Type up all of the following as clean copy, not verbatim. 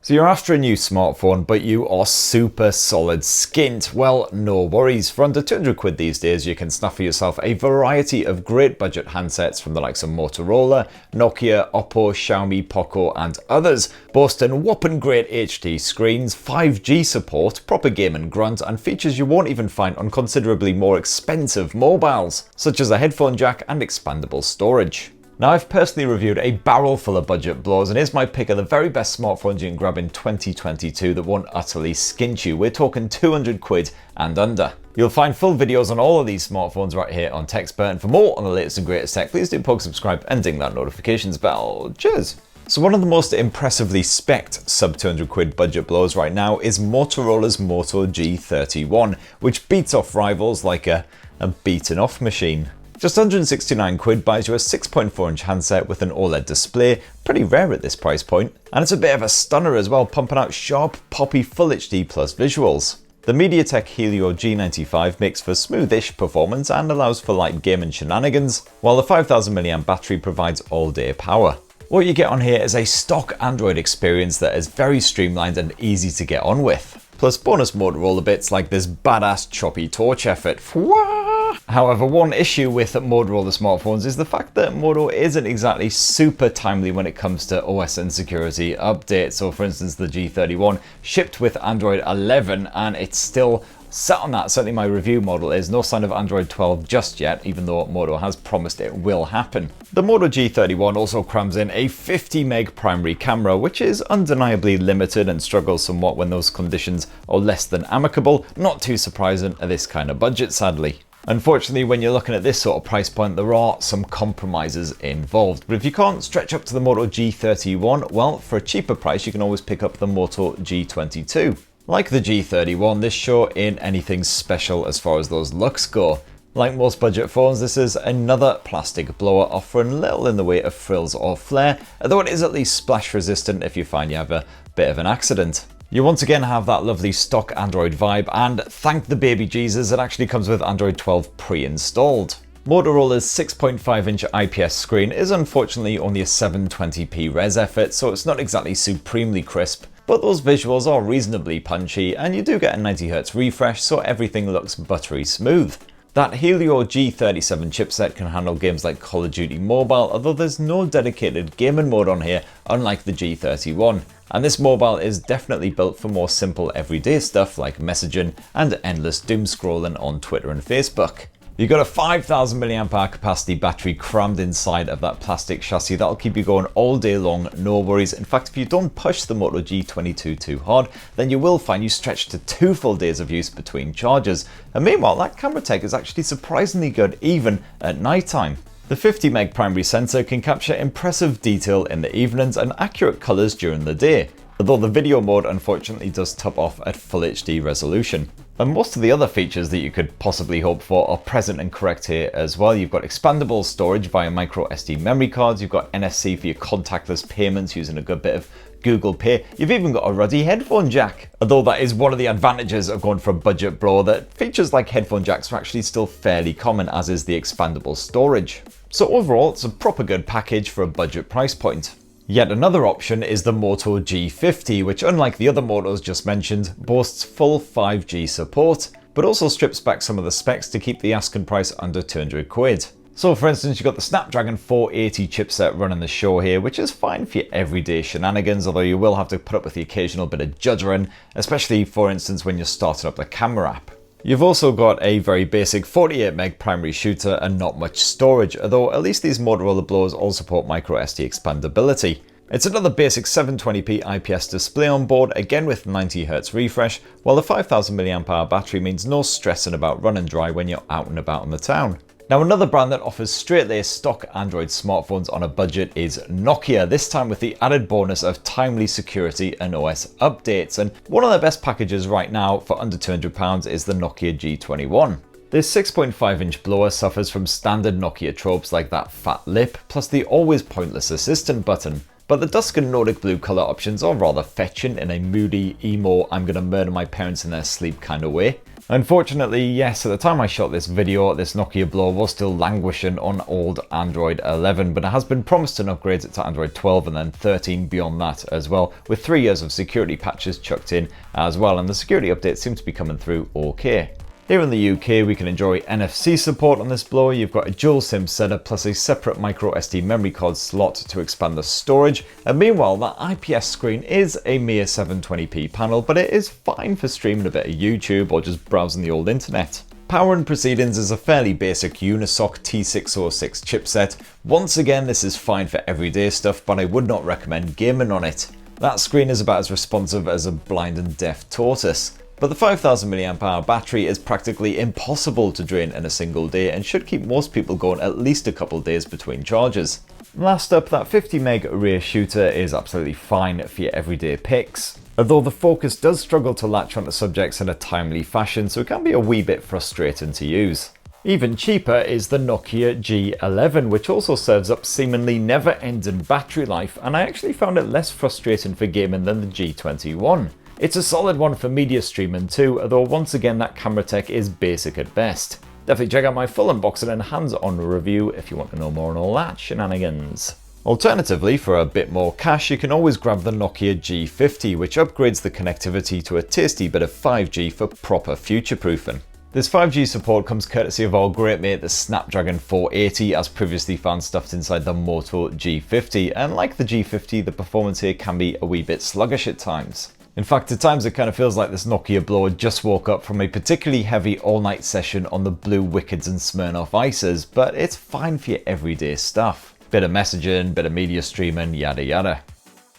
So you're after a new smartphone, but you are super solid skint. Well, no worries. For under 200 quid these days, you can snap for yourself a variety of great budget handsets from the likes of Motorola, Nokia, Oppo, Xiaomi, Poco and others, boasting whopping great HD screens, 5G support, proper game and grunt, and features you won't even find on considerably more expensive mobiles, such as a headphone jack and expandable storage. Now, I've personally reviewed a barrel full of budget blows, and here's my pick of the very best smartphones you can grab in 2022 that won't utterly skint you. We're talking 200 quid and under. You'll find full videos on all of these smartphones right here on TechSpert, and for more on the latest and greatest tech, please do subscribe and ding that notifications bell. Cheers! So one of the most impressively spec'd sub 200 quid budget blows right now is Motorola's Moto G31, which beats off rivals like a beaten off machine. Just 169 quid buys you a 6.4 inch handset with an OLED display, pretty rare at this price point, and it's a bit of a stunner as well, pumping out sharp, poppy Full HD Plus visuals. The MediaTek Helio G95 makes for smoothish performance and allows for light gaming shenanigans, while the 5000 mAh battery provides all day power. What you get on here is a stock Android experience that is very streamlined and easy to get on with, plus bonus Motorola bits like this badass choppy torch effort. However, one issue with Motorola smartphones is the fact that Moto isn't exactly super timely when it comes to OS and security updates. So for instance, the G31 shipped with Android 11 and it's still sat on that. Certainly my review model is no sign of Android 12 just yet, even though Moto has promised it will happen. The Moto G31 also crams in a 50 meg primary camera, which is undeniably limited and struggles somewhat when those conditions are less than amicable. Not too surprising at this kind of budget, sadly. Unfortunately, when you're looking at this sort of price point, there are some compromises involved. But if you can't stretch up to the Moto G31, well, for a cheaper price, you can always pick up the Moto G22. Like the G31, this sure ain't anything special as far as those looks go. Like most budget phones, this is another plastic blower offering little in the way of frills or flair, although it is at least splash resistant if you find you have a bit of an accident. You once again have that lovely stock Android vibe, and thank the baby Jesus, it actually comes with Android 12 pre-installed. Motorola's 6.5 inch IPS screen is unfortunately only a 720p res effort, so it's not exactly supremely crisp, but those visuals are reasonably punchy, and you do get a 90Hz refresh, so everything looks buttery smooth. That Helio G37 chipset can handle games like Call of Duty Mobile, although there's no dedicated gaming mode on here, unlike the G31. And this mobile is definitely built for more simple everyday stuff like messaging and endless doom scrolling on Twitter and Facebook. You've got a 5000 mAh capacity battery crammed inside of that plastic chassis that'll keep you going all day long, no worries. In fact, if you don't push the Moto G22 too hard, then you will find you stretch to 2 full days of use between charges. And meanwhile, that camera tech is actually surprisingly good even at night time. The 50 meg primary sensor can capture impressive detail in the evenings and accurate colours during the day, although the video mode unfortunately does top off at Full HD resolution. And most of the other features that you could possibly hope for are present and correct here as well. You've got expandable storage via micro SD memory cards, you've got NFC for your contactless payments using a good bit of Google Pay, you've even got a ruddy headphone jack. Although that is one of the advantages of going for a budget bro, that features like headphone jacks are actually still fairly common, as is the expandable storage. So overall, it's a proper good package for a budget price point. Yet another option is the Moto G50, which unlike the other Motos just mentioned, boasts full 5G support, but also strips back some of the specs to keep the asking price under 200 quid. So for instance, you've got the Snapdragon 480 chipset running the show here, which is fine for your everyday shenanigans, although you will have to put up with the occasional bit of juddering, especially for instance when you're starting up the camera app. You've also got a very basic 48 meg primary shooter and not much storage, although at least these Motorola blowers all support microSD expandability. It's another basic 720p IPS display on board, again with 90Hz refresh, while the 5000 mAh battery means no stressing about running dry when you're out and about in the town. Now, another brand that offers straight-laced stock Android smartphones on a budget is Nokia, this time with the added bonus of timely security and OS updates. And one of their best packages right now for under £200 is the Nokia G21. This 6.5 inch blower suffers from standard Nokia tropes like that fat lip, plus the always pointless assistant button. but the dusk and Nordic blue colour options are rather fetching in a moody, emo, I'm gonna murder my parents in their sleep kind of way. Unfortunately, yes, at the time I shot this video, this Nokia blower was still languishing on old Android 11, but it has been promised an upgrade to Android 12 and then 13 beyond that as well, with 3 years of security patches chucked in as well, and the security updates seem to be coming through okay. Here in the UK, we can enjoy NFC support on this blower. You've got a dual SIM setup plus a separate micro SD memory card slot to expand the storage. And meanwhile, that IPS screen is a mere 720p panel, but it is fine for streaming a bit of YouTube or just browsing the old internet. Power and proceedings is a fairly basic Unisoc T606 chipset. Once again, this is fine for everyday stuff, but I would not recommend gaming on it. That screen is about as responsive as a blind and deaf tortoise. But the 5000 mAh battery is practically impossible to drain in a single day and should keep most people going at least a couple days between charges. Last up, that 50 meg rear shooter is absolutely fine for your everyday pics, although the focus does struggle to latch onto subjects in a timely fashion, so it can be a wee bit frustrating to use. Even cheaper is the Nokia G11, which also serves up seemingly never-ending battery life, and I actually found it less frustrating for gaming than the G21. It's a solid one for media streaming too, although once again that camera tech is basic at best. Definitely check out my full unboxing and hands-on review if you want to know more on all that shenanigans. Alternatively, for a bit more cash, you can always grab the Nokia G50, which upgrades the connectivity to a tasty bit of 5G for proper future-proofing. This 5G support comes courtesy of our great mate the Snapdragon 480, as previously found stuffed inside the Moto G50, and like the G50, the performance here can be a wee bit sluggish at times. In fact, at times it kind of feels like this Nokia blower just woke up from a particularly heavy all-night session on the Blue Wickeds and Smirnoff Ices, but it's fine for your everyday stuff. Bit of messaging, bit of media streaming, yada yada.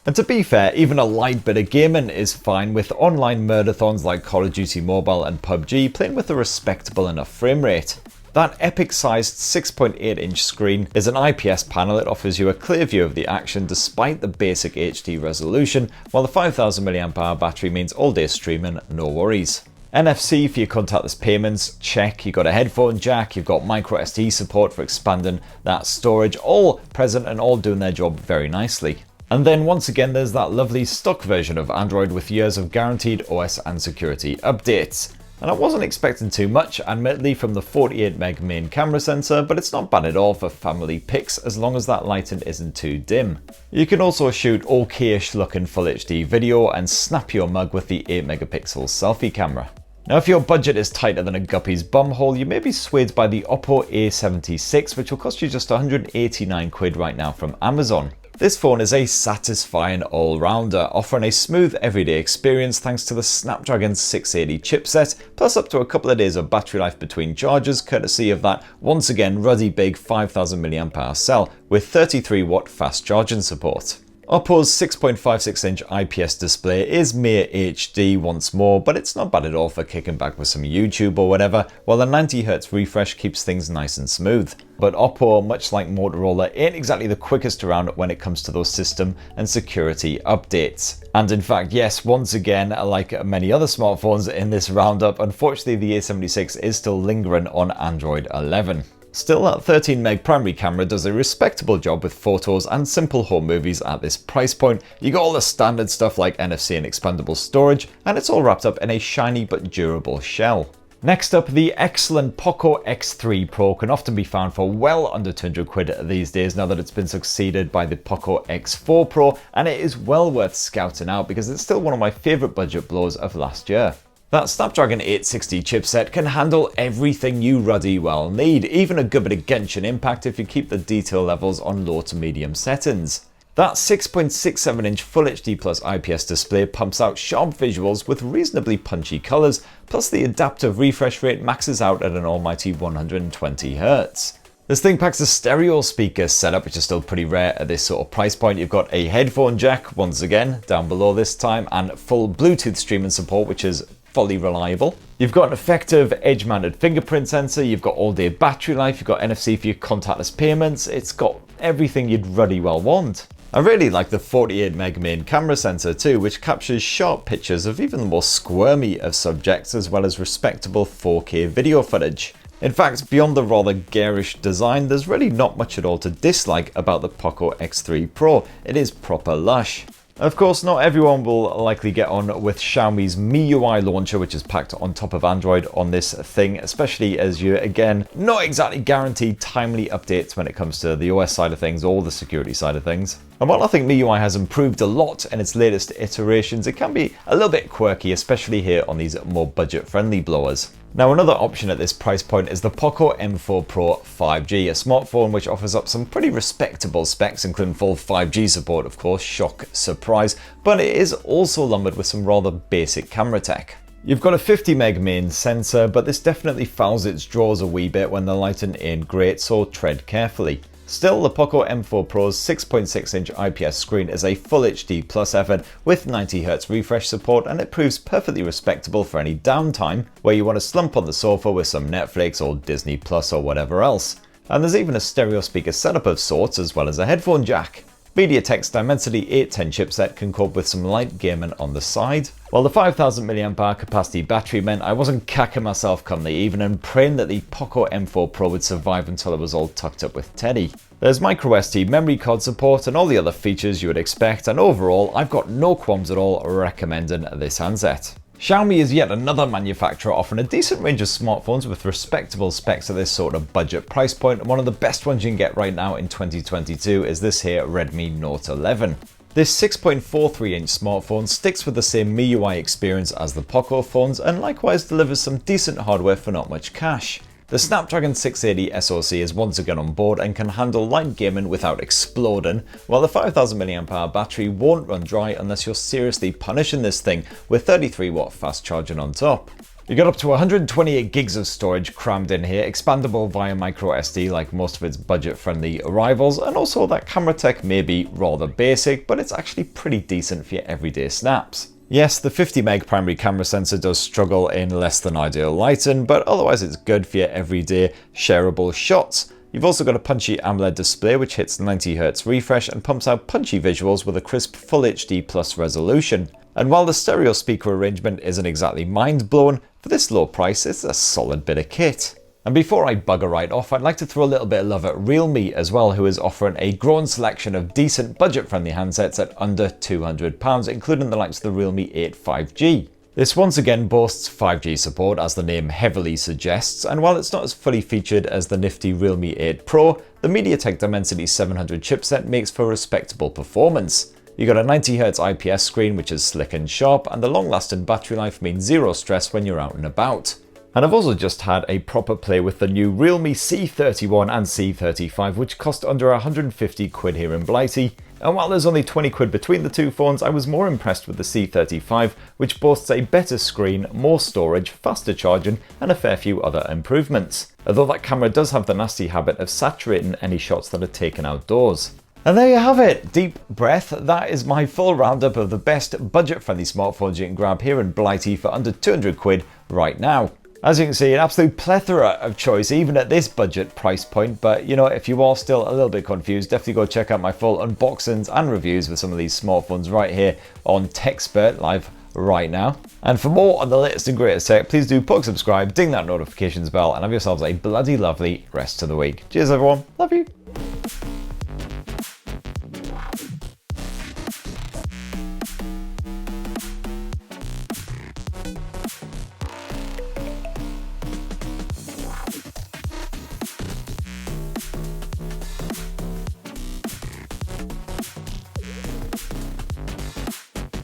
And to be fair, even a light bit of gaming is fine with online murderthons like Call of Duty Mobile and PUBG playing with a respectable enough frame rate. That epic-sized 6.8-inch screen is an IPS panel. It offers you a clear view of the action despite the basic HD resolution, while the 5000 mAh battery means all-day streaming, no worries. NFC for your contactless payments, check. You've got a headphone jack, you've got micro SD support for expanding that storage, all present and all doing their job very nicely. And then once again, there's that lovely stock version of Android with years of guaranteed OS and security updates. And I wasn't expecting too much, admittedly, from the 48 meg main camera sensor, but it's not bad at all for family pics as long as that lighting isn't too dim. You can also shoot okay-ish looking Full HD video and snap your mug with the 8 megapixel selfie camera. Now, if your budget is tighter than a guppy's bumhole, you may be swayed by the Oppo A76, which will cost you just 189 quid right now from Amazon. This phone is a satisfying all-rounder, offering a smooth everyday experience thanks to the Snapdragon 680 chipset, plus up to a couple of days of battery life between charges, courtesy of that once again ruddy big 5000 mAh cell with 33 watt fast charging support. Oppo's 6.56-inch IPS display is mere HD once more, but it's not bad at all for kicking back with some YouTube or whatever, while the 90Hz refresh keeps things nice and smooth. But Oppo, much like Motorola, ain't exactly the quickest around when it comes to those system and security updates. And in fact, yes, once again, like many other smartphones in this roundup, unfortunately the A76 is still lingering on Android 11. Still, that 13 meg primary camera does a respectable job with photos and simple home movies at this price point. You got all the standard stuff like NFC and expandable storage, and it's all wrapped up in a shiny but durable shell. Next up, the excellent Poco X3 Pro can often be found for well under 200 quid these days now that it's been succeeded by the Poco X4 Pro, and it is well worth scouting out because it's still one of my favourite budget blowers of last year. That Snapdragon 860 chipset can handle everything you ruddy well need, even a good bit of Genshin Impact if you keep the detail levels on low to medium settings. That 6.67-inch Full HD Plus IPS display pumps out sharp visuals with reasonably punchy colours, plus the adaptive refresh rate maxes out at an almighty 120Hz. This thing packs a stereo speaker setup, which is still pretty rare at this sort of price point. You've got a headphone jack, once again, down below this time, and full Bluetooth streaming support, which is fully reliable. You've got an effective edge-mounted fingerprint sensor, you've got all-day battery life, you've got NFC for your contactless payments, it's got everything you'd ruddy well want. I really like the 48 meg main camera sensor too, which captures sharp pictures of even the more squirmy of subjects as well as respectable 4K video footage. In fact, beyond the rather garish design, there's really not much at all to dislike about the Poco X3 Pro. It is proper lush. Of course, not everyone will likely get on with Xiaomi's MIUI launcher, which is packed on top of Android on this thing, especially as you, again, not exactly guaranteed timely updates when it comes to the OS side of things or the security side of things. And while I think MIUI has improved a lot in its latest iterations, it can be a little bit quirky, especially here on these more budget-friendly blowers. Now, another option at this price point is the Poco M4 Pro 5G, a smartphone which offers up some pretty respectable specs, including full 5G support, of course, shock, surprise, but it is also lumbered with some rather basic camera tech. You've got a 50 meg main sensor, but this definitely fouls its drawers a wee bit when the lighting ain't great, so tread carefully. Still, the Poco M4 Pro's 6.6-inch IPS screen is a Full HD Plus effort with 90Hz refresh support, and it proves perfectly respectable for any downtime where you want to slump on the sofa with some Netflix or Disney Plus or whatever else. And there's even a stereo speaker setup of sorts as well as a headphone jack. MediaTek's Dimensity 810 chipset can cope with some light gaming on the side, while the 5000 mAh capacity battery meant I wasn't cacking myself come the evening and praying that the Poco M4 Pro would survive until it was all tucked up with Teddy. There's microSD memory card support and all the other features you would expect, and overall I've got no qualms at all recommending this handset. Xiaomi is yet another manufacturer offering a decent range of smartphones with respectable specs at this sort of budget price point, and one of the best ones you can get right now in 2022 is this here Redmi Note 11. This 6.43-inch smartphone sticks with the same MIUI experience as the Poco phones and likewise delivers some decent hardware for not much cash. The Snapdragon 680 SoC is once again on board and can handle light gaming without exploding, while the 5000 mAh battery won't run dry unless you're seriously punishing this thing with 33-watt fast charging on top. You got up to 128 gigs of storage crammed in here, expandable via microSD like most of its budget-friendly rivals, and also that camera tech may be rather basic, but it's actually pretty decent for your everyday snaps. Yes, the 50 meg primary camera sensor does struggle in less than ideal lighting, but otherwise it's good for your everyday shareable shots. You've also got a punchy AMOLED display which hits 90Hz refresh and pumps out punchy visuals with a crisp Full HD Plus resolution. And while the stereo speaker arrangement isn't exactly mind-blowing, for this low price it's a solid bit of kit. And before I bugger right off, I'd like to throw a little bit of love at Realme as well, who is offering a growing selection of decent budget-friendly handsets at under £200, including the likes of the Realme 8 5G. This once again boasts 5G support, as the name heavily suggests, and while it's not as fully featured as the nifty Realme 8 Pro, the Dimensity 700 chipset makes for respectable performance. You got a 90Hz IPS screen which is slick and sharp, and the long-lasting battery life means zero stress when you're out and about. And I've also just had a proper play with the new Realme C31 and C35, which cost under 150 quid here in Blighty. And while there's only 20 quid between the two phones, I was more impressed with the C35, which boasts a better screen, more storage, faster charging, and a fair few other improvements. Although that camera does have the nasty habit of saturating any shots that are taken outdoors. And there you have it, deep breath. That is my full roundup of the best budget-friendly smartphones you can grab here in Blighty for under 200 quid right now. As you can see, an absolute plethora of choice even at this budget price point, but you know, if you are still a little bit confused, definitely go check out my full unboxings and reviews with some of these smartphones right here on TechSpert live right now. And for more on the latest and greatest tech, please do subscribe, ding that notifications bell, and have yourselves a bloody lovely rest of the week. Cheers everyone, love you.